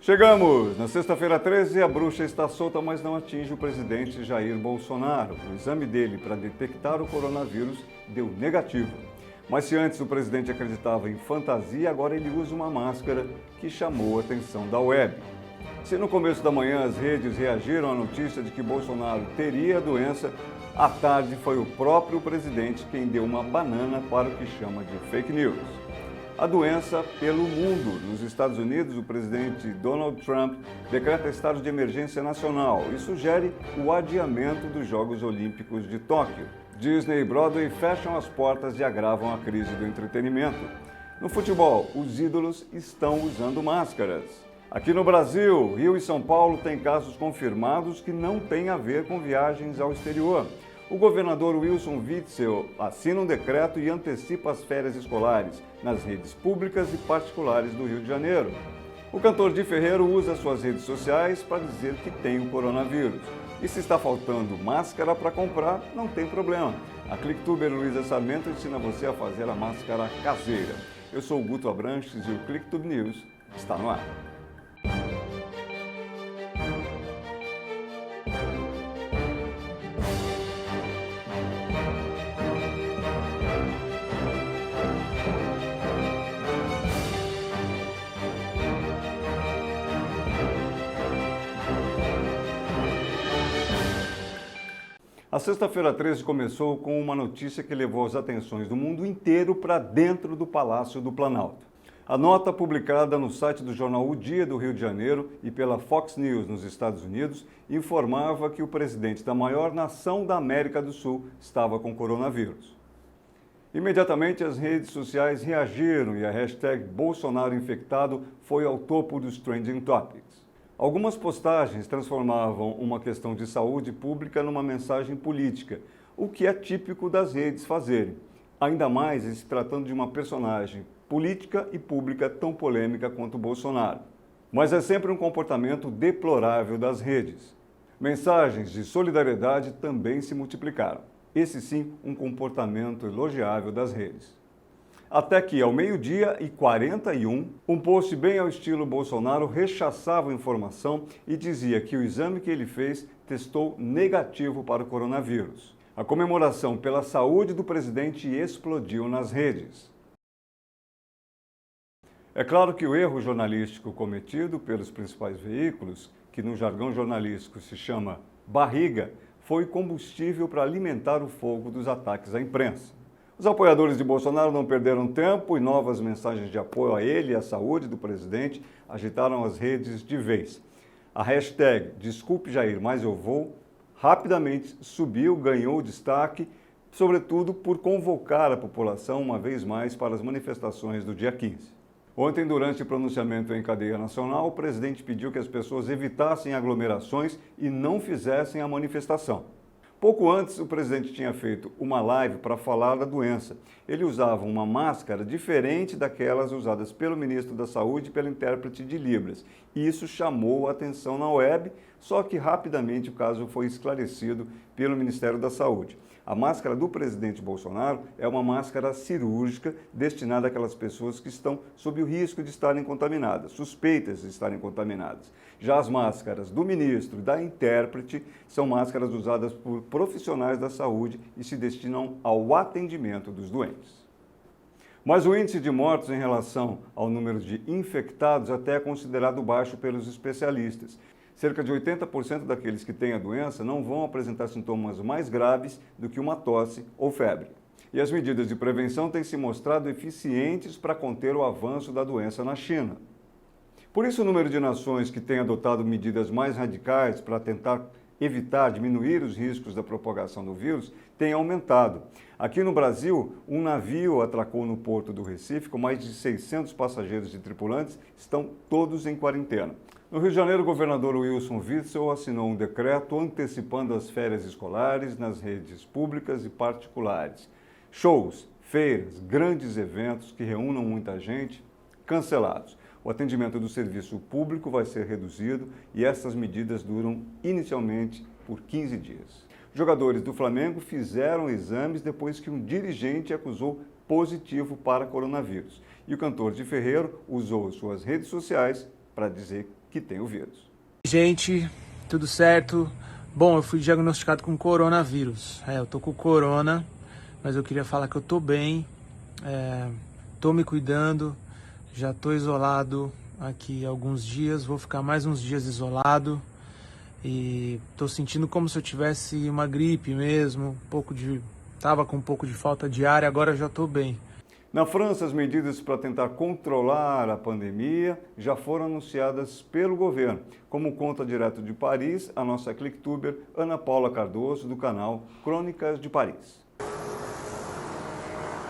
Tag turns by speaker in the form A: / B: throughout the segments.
A: Chegamos! Na sexta-feira 13, a bruxa está solta, mas não atinge o presidente Jair Bolsonaro. O exame dele para detectar o coronavírus deu negativo. Mas se antes o presidente acreditava em fantasia, agora ele usa uma máscara que chamou a atenção da web. Se no começo da manhã as redes reagiram à notícia de que Bolsonaro teria a doença, à tarde foi o próprio presidente quem deu uma banana para o que chama de fake news. A doença pelo mundo. Nos Estados Unidos, o presidente Donald Trump decreta estado de emergência nacional e sugere o adiamento dos Jogos Olímpicos de Tóquio. Disney e Broadway fecham as portas e agravam a crise do entretenimento. No futebol, os ídolos estão usando máscaras. Aqui no Brasil, Rio e São Paulo têm casos confirmados que não têm a ver com viagens ao exterior. O governador Wilson Witzel assina um decreto e antecipa as férias escolares nas redes públicas e particulares do Rio de Janeiro. O cantor Di Ferreiro usa suas redes sociais para dizer que tem o coronavírus. E se está faltando máscara para comprar, não tem problema. A clicktuber Luísa Sarmento ensina você a fazer a máscara caseira. Eu sou o Guto Abranches e o Clicktube News está no ar. A sexta-feira 13 começou com uma notícia que levou as atenções do mundo inteiro para dentro do Palácio do Planalto. A nota publicada no site do jornal O Dia do Rio de Janeiro e pela Fox News nos Estados Unidos informava que o presidente da maior nação da América do Sul estava com coronavírus. Imediatamente as redes sociais reagiram e a hashtag Bolsonaro infectado foi ao topo dos trending topics. Algumas postagens transformavam uma questão de saúde pública numa mensagem política, o que é típico das redes fazerem, ainda mais em se tratando de uma personagem política e pública tão polêmica quanto Bolsonaro. Mas é sempre um comportamento deplorável das redes. Mensagens de solidariedade também se multiplicaram. Esse sim, um comportamento elogiável das redes. Até que, ao 12h41, um post bem ao estilo Bolsonaro rechaçava a informação e dizia que o exame que ele fez testou negativo para o coronavírus. A comemoração pela saúde do presidente explodiu nas redes. É claro que o erro jornalístico cometido pelos principais veículos, que no jargão jornalístico se chama barriga, foi combustível para alimentar o fogo dos ataques à imprensa. Os apoiadores de Bolsonaro não perderam tempo e novas mensagens de apoio a ele e à saúde do presidente agitaram as redes de vez. A hashtag Desculpe Jair, mas eu vou rapidamente subiu, ganhou destaque, sobretudo por convocar a população uma vez mais para as manifestações do dia 15. Ontem, durante o pronunciamento em cadeia nacional, o presidente pediu que as pessoas evitassem aglomerações e não fizessem a manifestação. Pouco antes, o presidente tinha feito uma live para falar da doença. Ele usava uma máscara diferente daquelas usadas pelo ministro da Saúde e pelo intérprete de Libras. Isso chamou a atenção na web, só que rapidamente o caso foi esclarecido pelo Ministério da Saúde. A máscara do presidente Bolsonaro é uma máscara cirúrgica destinada àquelas pessoas que estão sob o risco de estarem contaminadas, suspeitas de estarem contaminadas. Já as máscaras do ministro e da intérprete são máscaras usadas por profissionais da saúde e se destinam ao atendimento dos doentes. Mas o índice de mortos em relação ao número de infectados até é considerado baixo pelos especialistas. Cerca de 80% daqueles que têm a doença não vão apresentar sintomas mais graves do que uma tosse ou febre. E as medidas de prevenção têm se mostrado eficientes para conter o avanço da doença na China. Por isso, o número de nações que têm adotado medidas mais radicais para tentar evitar, diminuir os riscos da propagação do vírus tem aumentado. Aqui no Brasil, um navio atracou no porto do Recife com mais de 600 passageiros e tripulantes, estão todos em quarentena. No Rio de Janeiro, o governador Wilson Witzel assinou um decreto antecipando as férias escolares nas redes públicas e particulares. Shows, feiras, grandes eventos que reúnam muita gente, cancelados. O atendimento do serviço público vai ser reduzido e essas medidas duram inicialmente por 15 dias. Jogadores do Flamengo fizeram exames depois que um dirigente acusou positivo para coronavírus. E o cantor Di Ferreiro usou suas redes sociais para dizer que tem o vírus.
B: Gente, tudo certo? Bom, eu fui diagnosticado com coronavírus. Eu tô com corona, mas eu queria falar que eu tô bem, tô me cuidando, já tô isolado aqui há alguns dias, vou ficar mais uns dias isolado e tô sentindo como se eu tivesse uma gripe mesmo, tava com um pouco de falta de ar e agora já tô bem.
A: Na França, as medidas para tentar controlar a pandemia já foram anunciadas pelo governo, como conta direto de Paris a nossa clicktuber Ana Paula Cardoso, do canal Crônicas de Paris.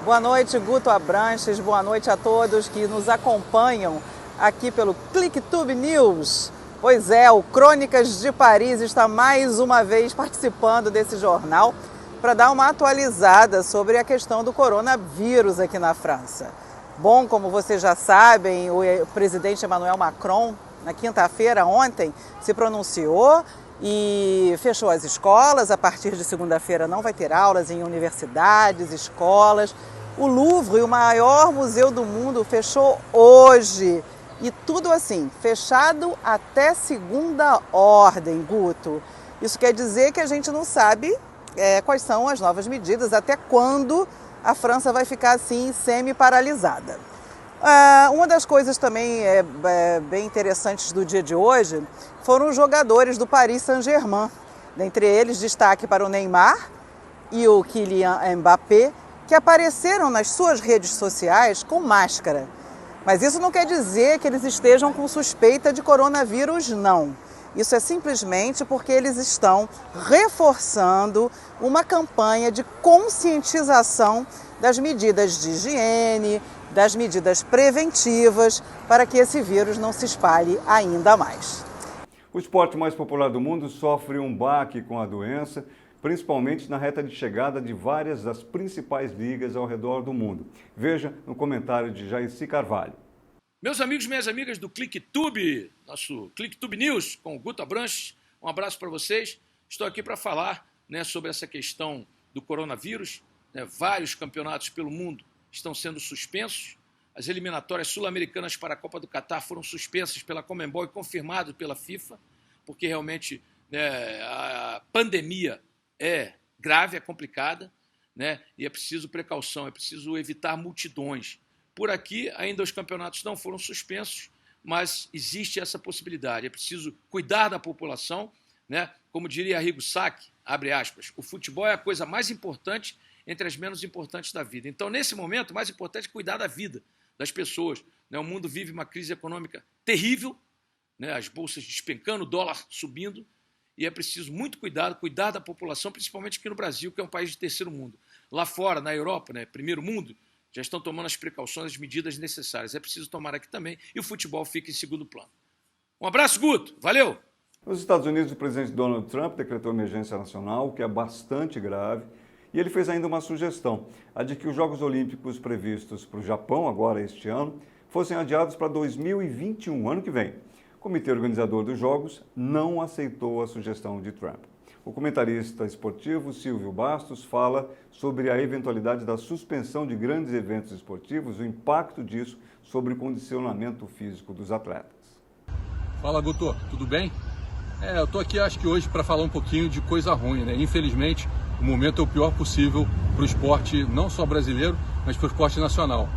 C: Boa noite, Guto Abranches, boa noite a todos que nos acompanham aqui pelo ClickTube News. Pois é, o Crônicas de Paris está mais uma vez participando desse jornal para dar uma atualizada sobre a questão do coronavírus aqui na França. Bom, como vocês já sabem, o presidente Emmanuel Macron, na quinta-feira, ontem, se pronunciou e fechou as escolas. A partir de segunda-feira não vai ter aulas em universidades, escolas. O Louvre, o maior museu do mundo, fechou hoje. E tudo assim, fechado até segunda ordem, Guto. Isso quer dizer que a gente não sabe quais são as novas medidas, até quando a França vai ficar assim semi-paralisada. Uma das coisas também bem interessantes do dia de hoje foram os jogadores do Paris Saint-Germain. Dentre eles, destaque para o Neymar e o Kylian Mbappé, que apareceram nas suas redes sociais com máscara. Mas isso não quer dizer que eles estejam com suspeita de coronavírus, não. Isso é simplesmente porque eles estão reforçando uma campanha de conscientização das medidas de higiene, das medidas preventivas, para que esse vírus não se espalhe ainda mais.
A: O esporte mais popular do mundo sofre um baque com a doença, principalmente na reta de chegada de várias das principais ligas ao redor do mundo. Veja no comentário de Jairci Carvalho.
D: Meus amigos, minhas amigas do ClickTube, nosso ClickTube News com o Guto Abranches, um abraço para vocês. Estou aqui para falar sobre essa questão do coronavírus. Vários campeonatos pelo mundo estão sendo suspensos. As eliminatórias sul-americanas para a Copa do Catar foram suspensas pela Conmebol e confirmadas pela FIFA, porque realmente a pandemia é grave, é complicada, e é preciso precaução, é preciso evitar multidões. Por aqui, ainda os campeonatos não foram suspensos, mas existe essa possibilidade. É preciso cuidar da população, Como diria Arrigo Sacchi, abre aspas, o futebol é a coisa mais importante entre as menos importantes da vida. Então, nesse momento, o mais importante é cuidar da vida das pessoas. O mundo vive uma crise econômica terrível, as bolsas despencando, o dólar subindo, e é preciso muito cuidado, cuidar da população, principalmente aqui no Brasil, que é um país de terceiro mundo. Lá fora, na Europa, primeiro mundo, já estão tomando as precauções, as medidas necessárias. É preciso tomar aqui também e o futebol fica em segundo plano. Um abraço, Guto. Valeu!
A: Nos Estados Unidos, o presidente Donald Trump decretou emergência nacional, o que é bastante grave, e ele fez ainda uma sugestão, a de que os Jogos Olímpicos previstos para o Japão, agora este ano, fossem adiados para 2021, ano que vem. O comitê organizador dos Jogos não aceitou a sugestão de Trump. O comentarista esportivo Silvio Bastos fala sobre a eventualidade da suspensão de grandes eventos esportivos, o impacto disso sobre o condicionamento físico dos atletas.
E: Fala, Guto, tudo bem? Eu estou aqui, acho que hoje, para falar um pouquinho de coisa ruim, Infelizmente, o momento é o pior possível para o esporte, não só brasileiro, mas para o esporte nacional.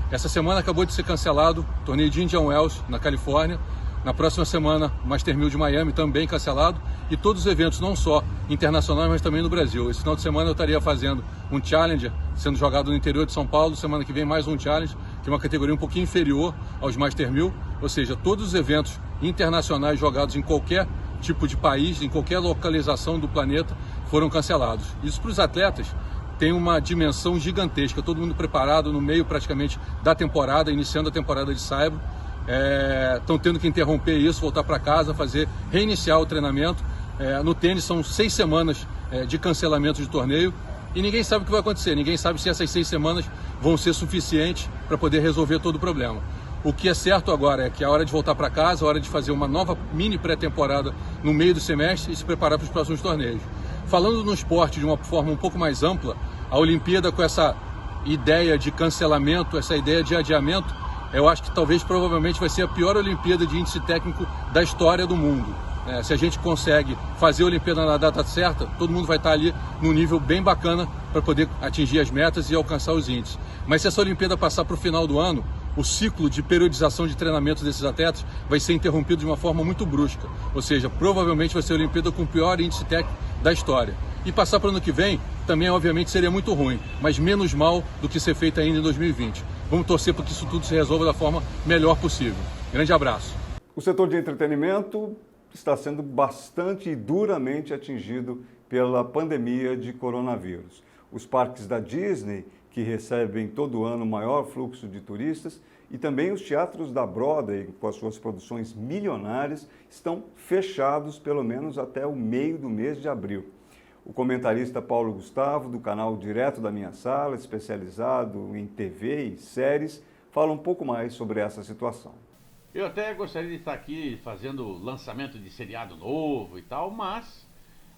E: Essa semana acabou de ser cancelado o torneio de Indian Wells, na Califórnia. Na próxima semana, o Master 1000 de Miami, também cancelado. E todos os eventos, não só internacionais, mas também no Brasil. Esse final de semana eu estaria fazendo um Challenger, sendo jogado no interior de São Paulo. Semana que vem mais um Challenge, que é uma categoria um pouquinho inferior aos Master 1000. Ou seja, todos os eventos internacionais jogados em qualquer tipo de país, em qualquer localização do planeta, foram cancelados. Isso para os atletas tem uma dimensão gigantesca. Todo mundo preparado no meio praticamente da temporada, iniciando a temporada de saibro. Estão tendo que interromper isso, voltar para casa, reiniciar o treinamento. No tênis são 6 semanas de cancelamento de torneio e ninguém sabe o que vai acontecer, ninguém sabe se essas 6 semanas vão ser suficientes para poder resolver todo o problema. O que é certo agora é que é hora de voltar para casa, é hora de fazer uma nova mini pré-temporada no meio do semestre e se preparar para os próximos torneios. Falando no esporte de uma forma um pouco mais ampla, a Olimpíada com essa ideia de cancelamento, essa ideia de adiamento, eu acho que talvez, provavelmente, vai ser a pior Olimpíada de índice técnico da história do mundo. Se a gente consegue fazer a Olimpíada na data certa, todo mundo vai estar ali num nível bem bacana para poder atingir as metas e alcançar os índices. Mas se essa Olimpíada passar para o final do ano, o ciclo de periodização de treinamento desses atletas vai ser interrompido de uma forma muito brusca. Ou seja, provavelmente vai ser a Olimpíada com o pior índice técnico da história. E passar para o ano que vem também, obviamente, seria muito ruim, mas menos mal do que ser feito ainda em 2020. Vamos torcer para que isso tudo se resolva da forma melhor possível. Grande abraço.
A: O setor de entretenimento está sendo bastante e duramente atingido pela pandemia de coronavírus. Os parques da Disney, que recebem todo ano o maior fluxo de turistas, e também os teatros da Broadway, com as suas produções milionárias, estão fechados pelo menos até o meio do mês de abril. O comentarista Paulo Gustavo, do canal Direto da Minha Sala, especializado em TV e séries, fala um pouco mais sobre essa situação.
F: Eu até gostaria de estar aqui fazendo lançamento de seriado novo e tal, mas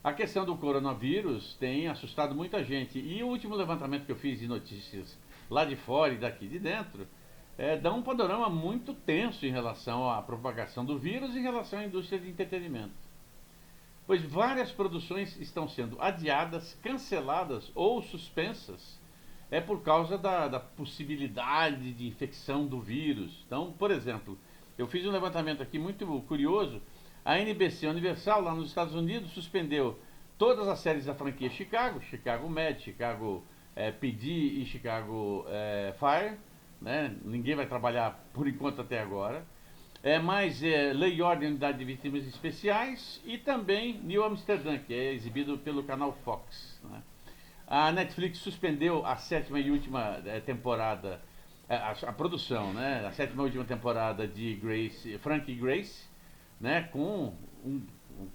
F: a questão do coronavírus tem assustado muita gente. E o último levantamento que eu fiz de notícias lá de fora e daqui de dentro dá um panorama muito tenso em relação à propagação do vírus e em relação à indústria de entretenimento. Pois várias produções estão sendo adiadas, canceladas ou suspensas por causa da possibilidade de infecção do vírus. Então, por exemplo, eu fiz um levantamento aqui muito curioso. A NBC Universal, lá nos Estados Unidos, suspendeu todas as séries da franquia Chicago, Chicago Med, Chicago PD e Chicago Fire, né? Ninguém vai trabalhar por enquanto até agora. Mas Lei e Ordem, Unidade de Vítimas Especiais, e também New Amsterdã, que é exibido pelo canal Fox, né? A Netflix suspendeu a 7ª e última temporada, a produção, né? A 7ª e última temporada de Frank e Grace, né? Com um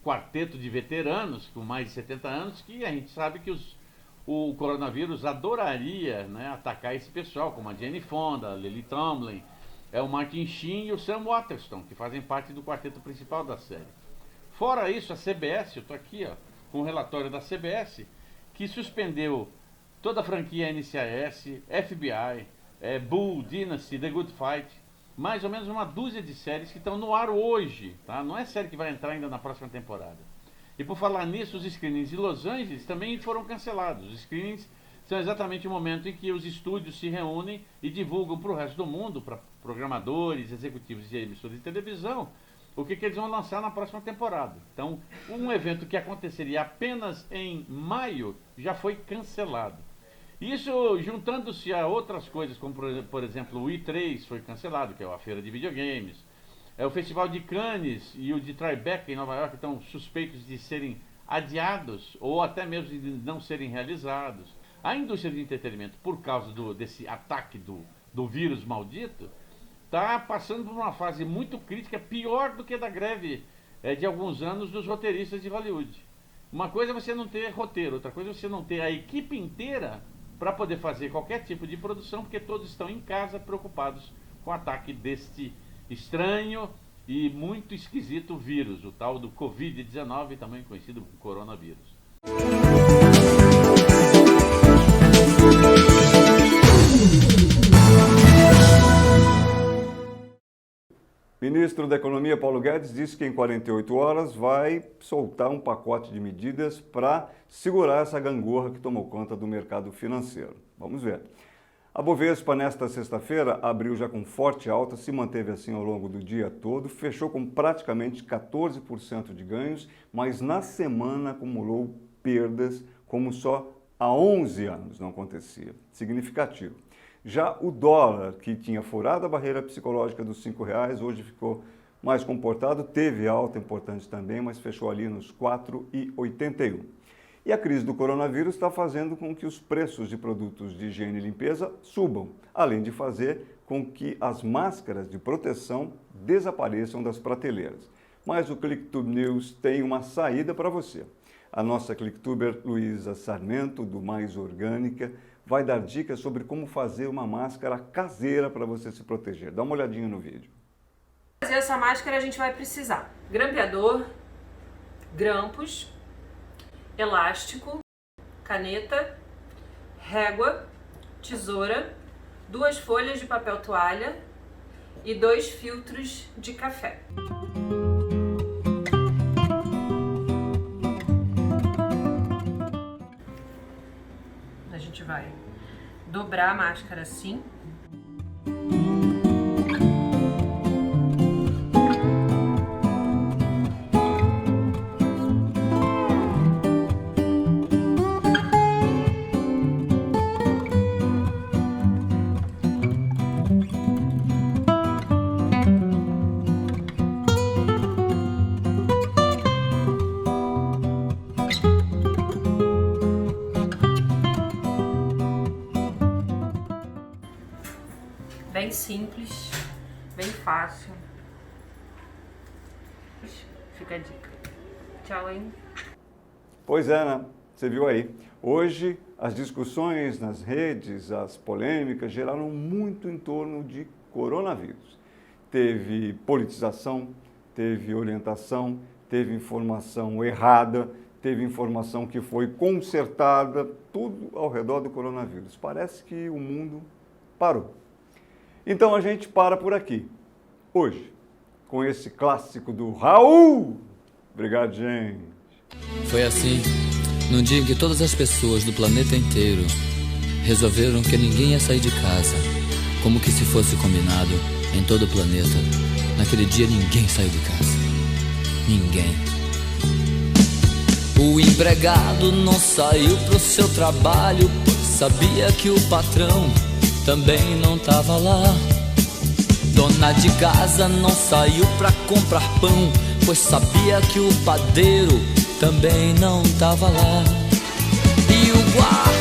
F: quarteto de veteranos com mais de 70 anos, que a gente sabe que o coronavírus adoraria, né, atacar esse pessoal, como a Jane Fonda, a Lily Tomlin, o Martin Sheen e o Sam Waterston, que fazem parte do quarteto principal da série. Fora isso, a CBS, eu estou aqui com o relatório da CBS, que suspendeu toda a franquia NCIS, FBI, Bull, Dynasty, The Good Fight, mais ou menos uma dúzia de séries que estão no ar hoje, tá? Não é série que vai entrar ainda na próxima temporada. E por falar nisso, os screenings de Los Angeles também foram cancelados. Os screenings são exatamente o momento em que os estúdios se reúnem e divulgam para o resto do mundo, para programadores, executivos de emissoras de televisão, o que eles vão lançar na próxima temporada. Então, um evento que aconteceria apenas em maio já foi cancelado. Isso juntando-se a outras coisas, como por exemplo o E3 foi cancelado, que é a feira de videogames. O Festival de Cannes e o de Tribeca em Nova York estão suspeitos de serem adiados ou até mesmo de não serem realizados. A indústria de entretenimento, por causa desse ataque do vírus maldito, está passando por uma fase muito crítica, pior do que da greve de alguns anos dos roteiristas de Hollywood. Uma coisa é você não ter roteiro, outra coisa é você não ter a equipe inteira para poder fazer qualquer tipo de produção, porque todos estão em casa preocupados com o ataque deste estranho e muito esquisito vírus, o tal do Covid-19, também conhecido como coronavírus.
A: Ministro da Economia, Paulo Guedes, disse que em 48 horas vai soltar um pacote de medidas para segurar essa gangorra que tomou conta do mercado financeiro. Vamos ver. A Bovespa, nesta sexta-feira, abriu já com forte alta, se manteve assim ao longo do dia todo, fechou com praticamente 14% de ganhos, mas na semana acumulou perdas como só há 11 anos não acontecia. Significativo. Já o dólar, que tinha furado a barreira psicológica dos R$5, hoje ficou mais comportado, teve alta importante também, mas fechou ali nos 4,81. E a crise do coronavírus está fazendo com que os preços de produtos de higiene e limpeza subam, além de fazer com que as máscaras de proteção desapareçam das prateleiras. Mas o ClickTube News tem uma saída para você. A nossa ClickTuber Luísa Sarmento, do Mais Orgânica, vai dar dicas sobre como fazer uma máscara caseira para você se proteger. Dá uma olhadinha no vídeo.
G: Para fazer essa máscara a gente vai precisar grampeador, grampos, elástico, caneta, régua, tesoura, 2 folhas de papel toalha e 2 filtros de café. A gente vai dobrar a máscara assim. Bem simples, bem fácil. Fica a dica. Tchau, hein?
A: Pois é, né? Você viu aí. Hoje, as discussões nas redes, as polêmicas geraram muito em torno de coronavírus. Teve politização, teve orientação, teve informação errada, teve informação que foi consertada, tudo ao redor do coronavírus. Parece que o mundo parou. Então a gente para por aqui, hoje, com esse clássico do Raul. Obrigado, gente.
H: Foi assim, num dia em que todas as pessoas do planeta inteiro resolveram que ninguém ia sair de casa, como que se fosse combinado em todo o planeta. Naquele dia ninguém saiu de casa. Ninguém. O empregado não saiu pro seu trabalho, sabia que o patrão também não tava lá. Dona de casa não saiu pra comprar pão, pois sabia que o padeiro também não tava lá. E o guarda